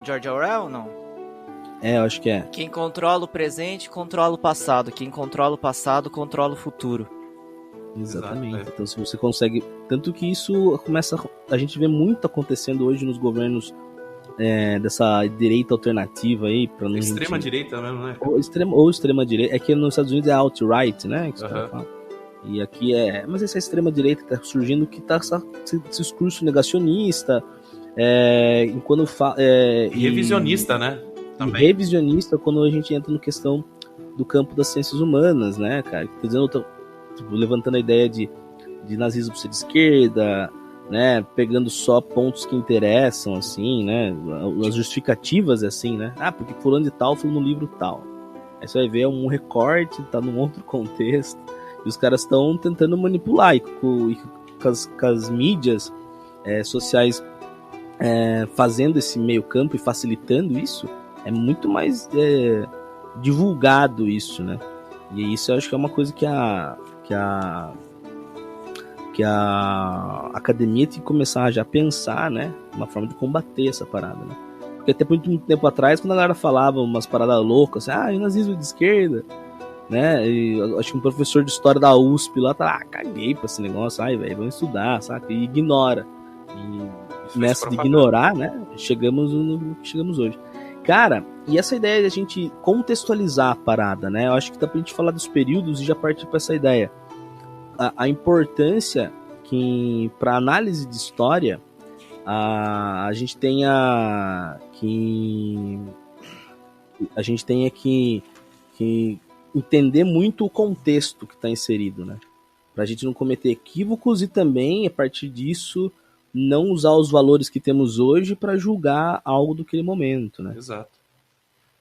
George Orwell, não? Eu acho que é. Quem controla o presente, controla o passado. Quem controla o passado, controla o futuro. Exatamente. Exato, Então, se você consegue... Tanto que isso começa... A gente vê muito acontecendo hoje nos governos dessa direita alternativa aí. Pra não Extrema-direita mesmo, né? Ou extrema-direita. É que nos Estados Unidos é alt-right, né? Que e aqui é... Mas essa extrema-direita que tá surgindo, que tá esse discurso negacionista. Revisionista, né? Também. Revisionista quando a gente entra na questão do campo das ciências humanas, né, cara? Quer dizer, levantando a ideia de nazismo ser de esquerda, né? Pegando só pontos que interessam, assim, né? As justificativas, assim, né? Porque fulano de tal falou no livro tal. Aí você vai ver um recorte, tá num outro contexto. E os caras estão tentando manipular. E com as mídias sociais fazendo esse meio campo e facilitando isso, é muito mais divulgado isso, né? E isso eu acho que é uma coisa que a academia tem que começar já a pensar, né? Uma forma de combater essa parada, né? Porque até muito tempo atrás, quando a galera falava umas paradas loucas, assim, o nazismo é de esquerda, né? E eu acho que um professor de história da USP lá tá, caguei pra esse negócio, velho, vamos estudar, saca? E ignora. E nessa de ignorar, né? Chegamos no que chegamos hoje. Cara, e essa ideia de a gente contextualizar a parada, né? Eu acho que dá pra gente falar dos períodos e já partir pra essa ideia. A importância que, pra análise de história, a gente tenha que entender muito o contexto que está inserido, né? Pra gente não cometer equívocos e também, a partir disso, não usar os valores que temos hoje para julgar algo daquele momento, né? Exato.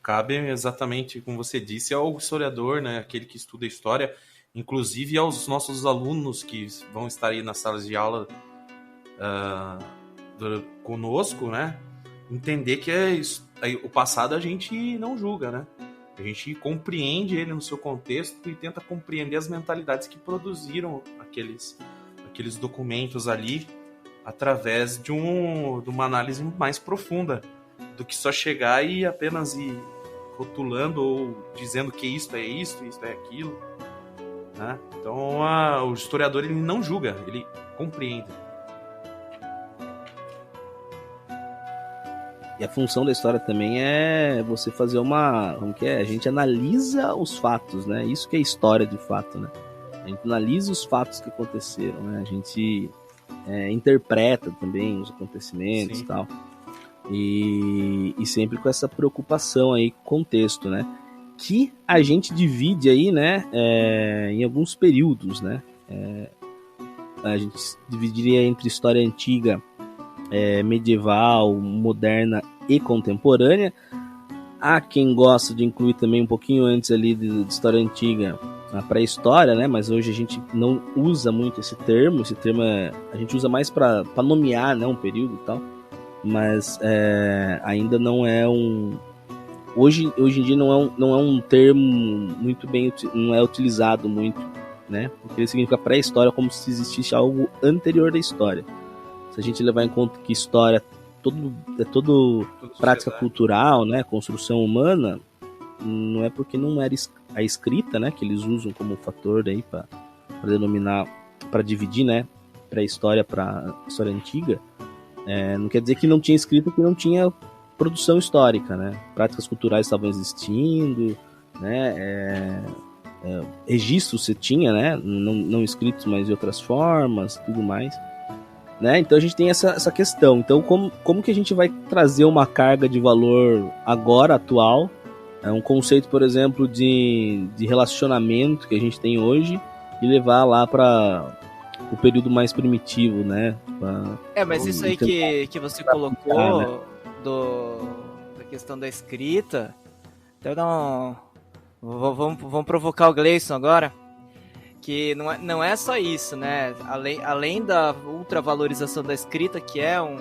Cabe exatamente, como você disse, ao historiador, né, aquele que estuda história, inclusive aos nossos alunos que vão estar aí nas salas de aula conosco, né, entender que o passado a gente não julga, né? A gente compreende ele no seu contexto e tenta compreender as mentalidades que produziram aqueles documentos ali, através de uma análise mais profunda do que só chegar e apenas ir rotulando ou dizendo que isto é aquilo, né? Então o historiador ele não julga, ele compreende. E a função da história também é você fazer como que é? A gente analisa os fatos, né? Isso que é história de fato, né? A gente analisa os fatos que aconteceram, né? A gente interpreta também os acontecimentos e tal. E sempre com essa preocupação aí com o contexto, né? Que a gente divide aí, né? Em alguns períodos, né? A gente dividiria entre história antiga, medieval, moderna e contemporânea. Há quem gosta de incluir também um pouquinho antes ali de história antiga, a pré-história, né? Mas hoje a gente não usa muito esse termo. Esse termo a gente usa mais para nomear, né, um período e tal. Mas ainda não é hoje em dia não é um termo muito bem, não é utilizado muito, né? Porque ele significa pré-história, como se existisse algo anterior da história. Se a gente levar em conta que história é todo prática cultural, né? Construção humana, não é porque não era a escrita, né? Que eles usam como fator aí para denominar, para dividir, né? Pré-história para história antiga. Não quer dizer que não tinha escrita, que não tinha produção histórica, né? Práticas culturais estavam existindo, né? Registros você tinha, né? Não escritos, mas de outras formas, tudo mais, né? Então a gente tem essa questão. Então como que a gente vai trazer uma carga de valor agora, atual, um conceito, por exemplo, de relacionamento que a gente tem hoje e levar lá para o período mais primitivo, né? Mas isso aí que você colocou, né? Da questão da escrita, então vamos provocar o Gleison agora, que não é só isso, né? Além da ultravalorização da escrita, que é um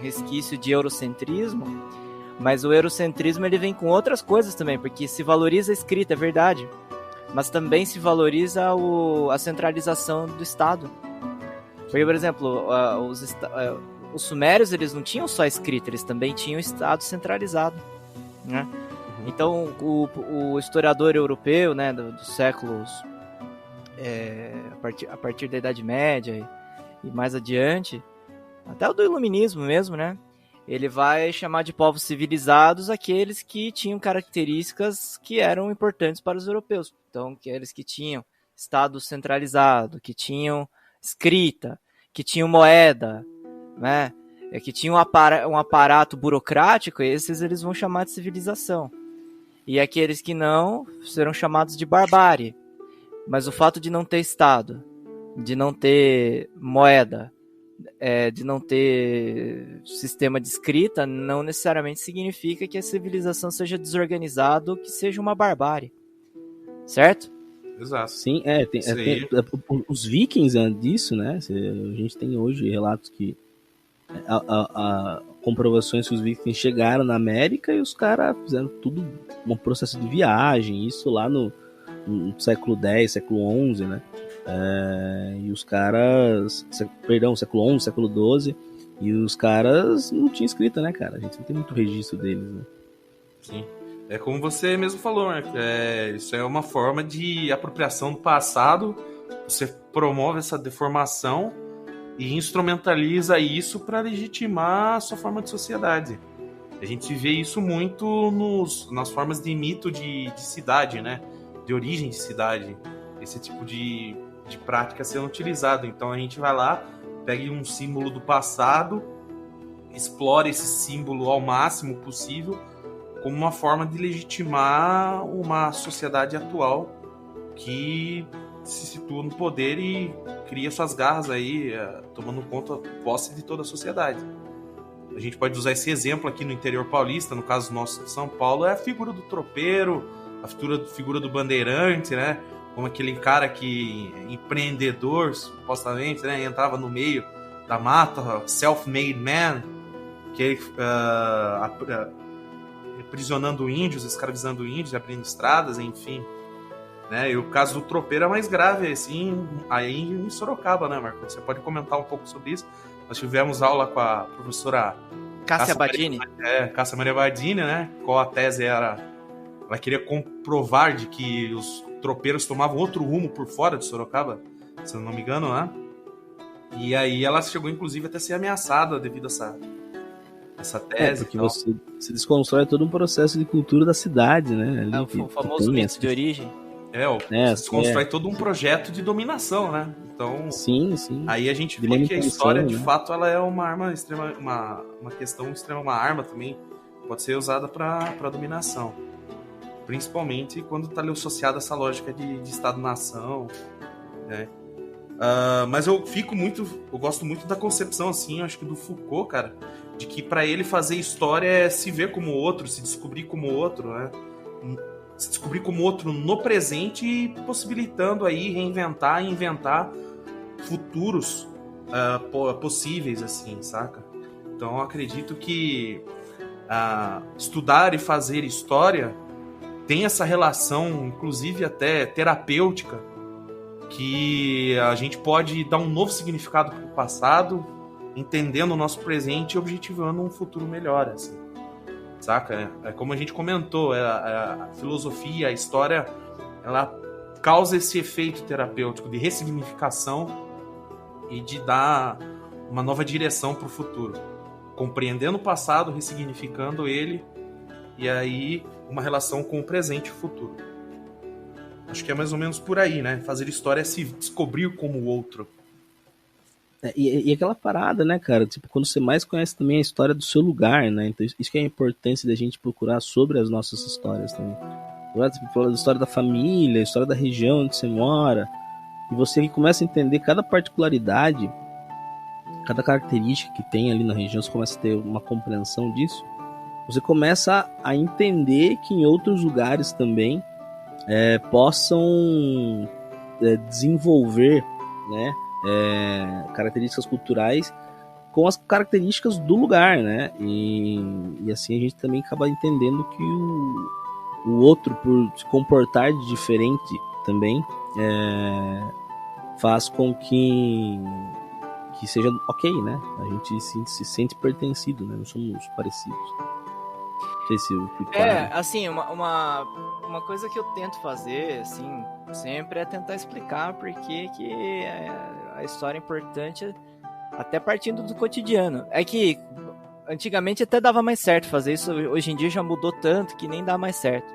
resquício de eurocentrismo, mas o eurocentrismo ele vem com outras coisas também, porque se valoriza a escrita, é verdade, mas também se valoriza a centralização do Estado. Porque, por exemplo, os sumérios, eles não tinham só escrita, eles também tinham estado centralizado, né? Então, o historiador europeu, né, dos séculos, a partir da Idade Média e mais adiante, até o do Iluminismo mesmo, né? Ele vai chamar de povos civilizados aqueles que tinham características que eram importantes para os europeus. Então, aqueles que tinham estado centralizado, que tinham escrita, que tinham moeda, né? Que tinham um aparato burocrático, esses eles vão chamar de civilização. E aqueles que não serão chamados de barbárie. Mas o fato de não ter estado, de não ter moeda, de não ter sistema de escrita, não necessariamente significa que a civilização seja desorganizada ou que seja uma barbárie. Certo? Exato. Sim, os vikings disso, né? A gente tem hoje relatos que comprovações que os vikings chegaram na América e os caras fizeram tudo um processo de viagem, isso lá no século X, século XI, né? E os caras, século XI, século XII, e os caras não tinham escrita, né, cara? A gente não tem muito registro deles, né? Sim. É como você mesmo falou, né? Isso é uma forma de apropriação do passado, você promove essa deformação e instrumentaliza isso para legitimar a sua forma de sociedade. A gente vê isso muito nas formas de mito de cidade, né? De origem de cidade. Esse tipo de prática sendo utilizado. Então a gente vai lá, pega um símbolo do passado, explora esse símbolo ao máximo possível como uma forma de legitimar uma sociedade atual que se situa no poder e cria suas garras aí, tomando conta, posse de toda a sociedade. A gente pode usar esse exemplo aqui no interior paulista, no caso nosso de São Paulo, é a figura do tropeiro, a figura do bandeirante, né? Como aquele cara que, empreendedor, supostamente, né? Entrava no meio da mata, self-made man, que aprisionando índios, escravizando índios, abrindo estradas, enfim. Né? E o caso do tropeiro é mais grave, assim, aí em Sorocaba, né, Marco? Você pode comentar um pouco sobre isso? Nós tivemos aula com a professora Cássia Badini. Cássia Maria Badini, né? Qual a tese era? Ela queria comprovar de que os tropeiros tomavam outro rumo por fora de Sorocaba, se eu não me engano, né? E aí ela chegou, inclusive, até a ser ameaçada devido a essa tese. Porque você desconstrói todo um processo de cultura da cidade, né? Ali, o famoso mito de origem. Você desconstrói todo um projeto de dominação, né? Então, sim. Aí a gente vê que a história, de fato, ela é uma arma extrema, uma questão extrema, uma arma também, pode ser usada para dominação. Principalmente quando está associada a essa lógica de Estado-nação, né? Mas eu gosto muito da concepção, assim, eu acho que do Foucault, cara, de que para ele fazer história é se ver como outro, se descobrir como outro, né? Se descobrir como outro no presente e possibilitando aí reinventar e inventar futuros possíveis, assim, saca? Então eu acredito que estudar e fazer história tem essa relação, inclusive até terapêutica, que a gente pode dar um novo significado para o passado, entendendo o nosso presente e objetivando um futuro melhor, assim. Saca? É como a gente comentou, a filosofia, a história, ela causa esse efeito terapêutico de ressignificação e de dar uma nova direção para o futuro. Compreendendo o passado, ressignificando ele, e aí uma relação com o presente e o futuro. Acho que é mais ou menos por aí, né? Fazer história é se descobrir como o outro. E aquela parada, né, cara? Tipo, quando você mais conhece também a história do seu lugar, né? Então, isso que é a importância da gente procurar sobre as nossas histórias também. Tipo, falar da história da família, a história da região onde você mora. E você começa a entender cada particularidade, cada característica que tem ali na região, você começa a ter uma compreensão disso. Você começa a entender que em outros lugares também possam desenvolver, né? Características culturais com as características do lugar, né? E assim a gente também acaba entendendo que o outro, por se comportar de diferente também, faz com que que seja ok, né? A gente se sente pertencido, né? Não somos parecidos. Não sei se eu fui claro. Assim, uma coisa que eu tento fazer, assim, sempre é tentar explicar por que a história é importante, até partindo do cotidiano. É que antigamente até dava mais certo fazer isso, hoje em dia já mudou tanto que nem dá mais certo.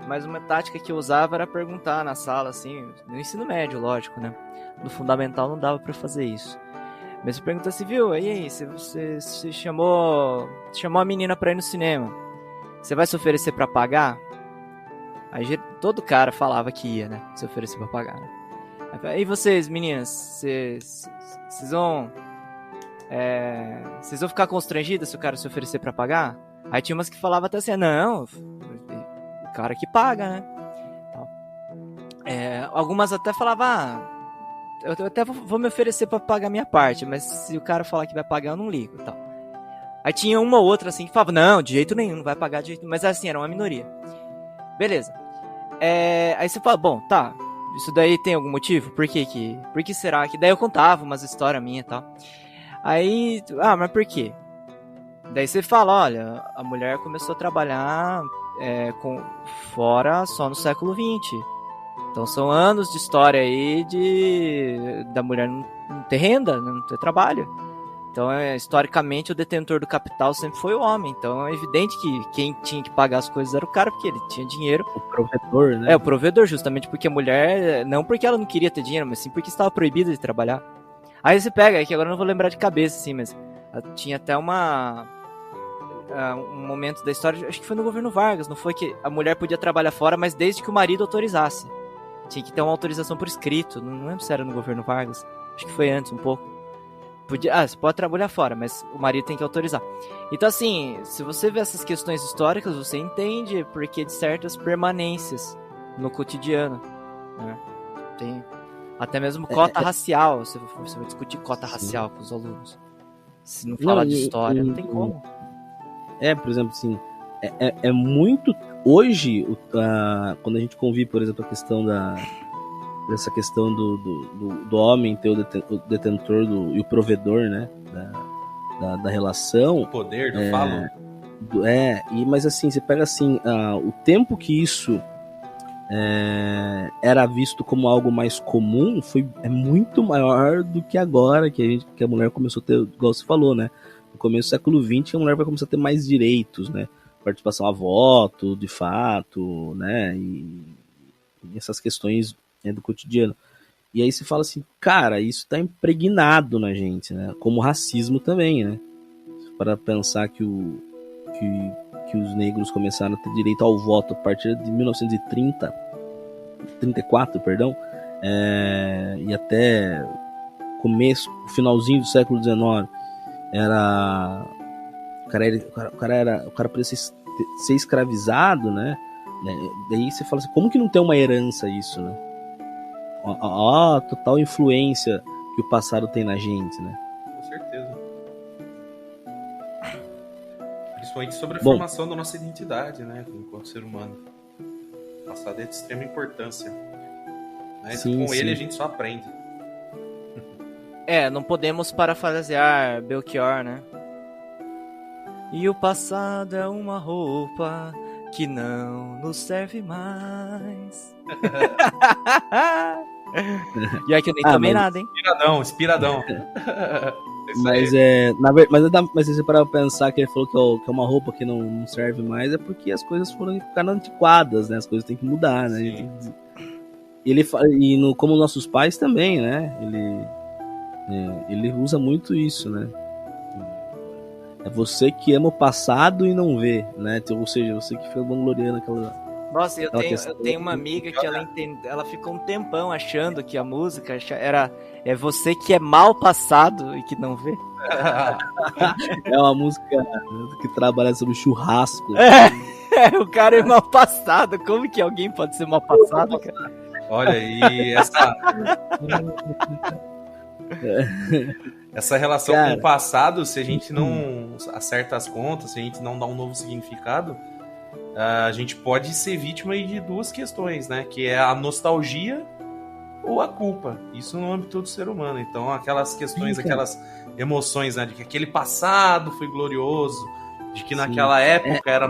Mas uma tática que eu usava era perguntar na sala, assim, no ensino médio, lógico, né? No fundamental não dava pra fazer isso. Mas você pergunta assim, viu, aí, você chamou a menina pra ir no cinema, você vai se oferecer pra pagar? Aí todo cara falava que ia, né? Se oferecer pra pagar, né? Aí vocês, meninas, vocês vão... vocês vão ficar constrangidas se o cara se oferecer pra pagar? Aí tinha umas que falavam até assim, não, o cara que paga, né? Algumas até falavam, eu até vou me oferecer pra pagar a minha parte, mas se o cara falar que vai pagar, eu não ligo e tal. Aí tinha uma ou outra assim que falava, não, de jeito nenhum, não vai pagar de jeito nenhum. Mas assim, era uma minoria. Beleza. Aí você fala, bom, tá, isso daí tem algum motivo? Por que será que... Daí eu contava umas histórias minhas e tal. Aí, mas por quê? Daí você fala, olha, a mulher começou a trabalhar fora só no século XX. Então são anos de história aí da mulher não ter renda, não ter trabalho. Então, historicamente, o detentor do capital sempre foi o homem. Então, é evidente que quem tinha que pagar as coisas era o cara, porque ele tinha dinheiro. O provedor, né? O provedor, justamente porque a mulher, não porque ela não queria ter dinheiro, mas sim porque estava proibida de trabalhar. Aí você pega, que agora eu não vou lembrar de cabeça, assim, mas tinha até um momento da história, acho que foi no governo Vargas, não foi que a mulher podia trabalhar fora, mas desde que o marido autorizasse. Tinha que ter uma autorização por escrito, não lembro se era no governo Vargas, acho que foi antes um pouco. Você pode trabalhar fora, mas o marido tem que autorizar. Então, assim, se você vê essas questões históricas, você entende porque de certas permanências no cotidiano, né? Tem até mesmo cota racial. Você vai discutir cota racial com os alunos. Se não falar de história, não tem como. Por exemplo, assim, é muito... Hoje, quando a gente convive, por exemplo, a questão dessa questão do homem ter o detentor e o provedor, né, da relação. O poder do falo. Mas assim, você pega assim, o tempo que isso era visto como algo mais comum é muito maior do que agora, que a mulher começou a ter, igual você falou, né, no começo do século XX a mulher vai começar a ter mais direitos, né, participação a voto, de fato, né, e essas questões do cotidiano. E aí você fala assim, cara, isso tá impregnado na gente, né? Como racismo também, né? Para pensar que os negros começaram a ter direito ao voto a partir de 1934, perdão, e até finalzinho do século XIX, o cara podia ser escravizado, né? Daí você fala assim, como que não tem uma herança isso, né? A total influência que o passado tem na gente, né? Com certeza. Principalmente sobre a formação da nossa identidade, né? Enquanto ser humano. O passado é de extrema importância. Né? Sim, com ele a gente só aprende. Não podemos parafrasear Belchior, né? E o passado é uma roupa que não nos serve mais. E é que eu nem tomei nada, hein? Inspiradão. Mas se você parar pra pensar que ele falou que é uma roupa que não serve mais, é porque as coisas foram ficando antiquadas, né? As coisas têm que mudar, né? Como nossos pais também, né? Ele usa muito isso, né? É você que ama o passado e não vê, né? Ou seja, você que fica vangloriando aquela... Nossa, eu tenho uma amiga que ela ficou um tempão achando que a música é você que é mal passado e que não vê. É uma música que trabalha sobre churrasco. O cara é mal passado. Como que alguém pode ser mal passado, cara? Olha, e essa relação com o passado, se a gente não acerta as contas, se a gente não dá um novo significado, a gente pode ser vítima de duas questões, né? Que é a nostalgia ou a culpa. Isso no âmbito do ser humano. Então, aquelas questões, Sim, aquelas emoções, né, de que aquele passado foi glorioso, de que naquela época era